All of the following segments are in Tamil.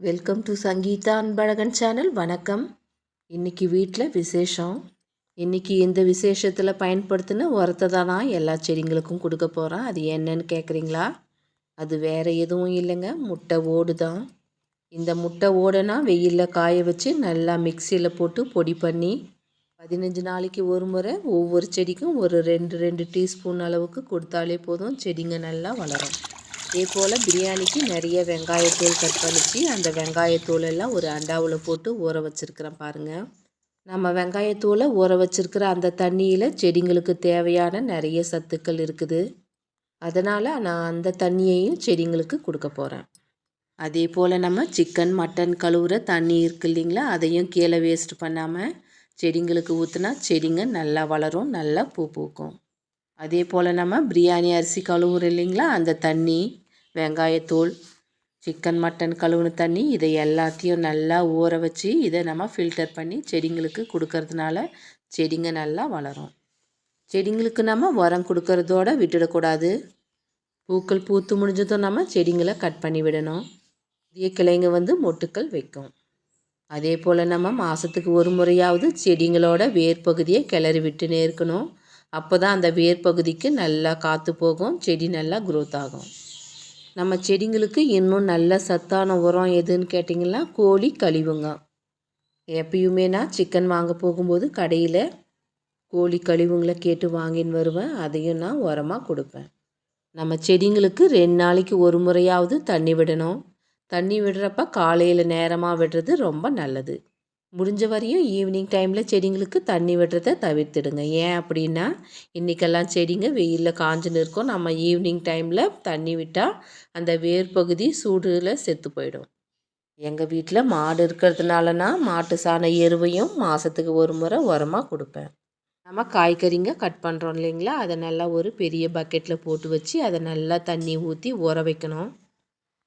Welcome to Sangeetha Anbazhagan channel. வணக்கம். இன்றைக்கி வீட்டில் விசேஷம். இன்றைக்கி இந்த விசேஷத்தில் பயன்படுத்தின உரத்தை தான் நான் எல்லா செடிங்களுக்கும் கொடுக்க போகிறேன். அது என்னன்னு கேட்குறீங்களா? அது வேறு எதுவும் இல்லைங்க, முட்டை ஓடு தான். இந்த முட்டை ஓடுனா வெயிலில் காய வச்சு நல்லா மிக்சியில் போட்டு பொடி பண்ணி 15 நாளைக்கு ஒரு முறை ஒவ்வொரு செடிக்கும் ஒரு 2 டீஸ்பூன் அளவுக்கு கொடுத்தாலே போதும், செடிங்க நல்லா வளரும். இதே போல் பிரியாணிக்கு நிறைய வெங்காயத்தூள் கட் பண்ணிச்சு அந்த வெங்காயத்தூள் எல்லாம் ஒரு அண்டாவில் போட்டு ஊற வச்சுருக்கிறேன் பாருங்கள். நம்ம வெங்காயத்தூளை ஊற வச்சுருக்கிற அந்த தண்ணியில் செடிங்களுக்கு தேவையான நிறைய சத்துக்கள் இருக்குது. அதனால் நான் அந்த தண்ணியையும் செடிங்களுக்கு கொடுக்க போகிறேன். அதே போல் நம்ம சிக்கன் மட்டன் கழுவுற தண்ணி இருக்குது இல்லைங்களா, அதையும் கீழே வேஸ்ட் பண்ணாமல் செடிங்களுக்கு ஊற்றுனா செடிங்க நல்லா வளரும், நல்லா பூ பூக்கும். அதே போல் நம்ம பிரியாணி அரிசி கழுவுற இல்லைங்களா, அந்த தண்ணி, வெங்காயத்தூள், சிக்கன் மட்டன் கழுவுன தண்ணி, இதை எல்லாத்தையும் நல்லா ஊற வச்சு இதை நம்ம ஃபில்டர் பண்ணி செடிங்களுக்கு கொடுக்கறதுனால செடிங்க நல்லா வளரும். செடிங்களுக்கு நம்ம உரம் கொடுக்கறதோட விட்டுடக்கூடாது. பூக்கள் பூத்து முடிஞ்சதும் நம்ம செடிங்களை கட் பண்ணி விடணும். புதிய கிளைங்க மொட்டுக்கள் வைக்கும். அதே போல் நம்ம மாதத்துக்கு ஒரு முறையாவது செடிங்களோட வேர் பகுதியை கிளறி விட்டுனே இருக்கணும். அப்போ தான் அந்த வேர் பகுதிக்கு நல்லா காற்று போகும், செடி நல்லா க்ரோத் ஆகும். நம்ம செடிங்களுக்கு இன்னும் நல்ல சத்தான உரம் எதுன்னு கேட்டிங்கன்னா கோழி கழிவுங்க. எப்பயுமே நான் சிக்கன் வாங்க போகும்போது கடையில் கோழி கழிவுங்களை கேட்டு வாங்கின்னு வருவேன். அதையும் நான் உரமாக கொடுப்பேன். நம்ம செடிங்களுக்கு 2 நாளைக்கு ஒரு முறையாவது தண்ணி விடணும். தண்ணி விடுறப்ப காலையில் நேரமாக விடுறது ரொம்ப நல்லது. முடிஞ்ச வரையும் ஈவினிங் டைமில் செடிங்களுக்கு தண்ணி விடுறதை தவிர்த்துடுங்க. ஏன் அப்படின்னா இன்றைக்கெல்லாம் செடிங்க வெயிலில் காஞ்சுன்னு இருக்கும். நம்ம ஈவினிங் டைமில் தண்ணி விட்டால் அந்த வேர் பகுதி சூடில் செத்து போயிடும். எங்கள் வீட்டில் மாடு இருக்கிறதுனாலனா மாட்டு சாண எருவையும் மாதத்துக்கு ஒரு முறை உரமாக கொடுப்பேன். நம்ம காய்கறிங்க கட் பண்ணுறோம் இல்லைங்களா, அதை நல்லா ஒரு பெரிய பக்கெட்டில் போட்டு வச்சு அதை நல்லா தண்ணி ஊற்றி ஊற வைக்கணும்.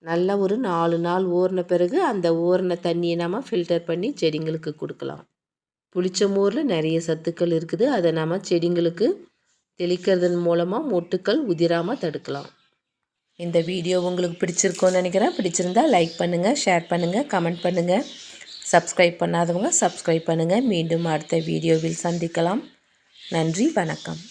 நல்லா ஒரு 4 நாள் ஊறின பிறகு அந்த ஊறின தண்ணியை நம்ம ஃபில்டர் பண்ணி செடிங்களுக்கு கொடுக்கலாம். புளிச்ச மோரில் நிறைய சத்துக்கள் இருக்குது. அதை நம்ம செடிங்களுக்கு தெளிக்கிறதன் மூலமாக மொட்டுக்கள் உதிராமல் தடுக்கலாம். இந்த வீடியோ உங்களுக்கு பிடிச்சிருக்கோன்னு நினைக்கிறேன். பிடிச்சிருந்தா லைக் பண்ணுங்கள், ஷேர் பண்ணுங்கள், கமெண்ட் பண்ணுங்கள். சப்ஸ்கிரைப் பண்ணாதவங்க சப்ஸ்கிரைப் பண்ணுங்கள். மீண்டும் அடுத்த வீடியோவில் சந்திக்கலாம். நன்றி, வணக்கம்.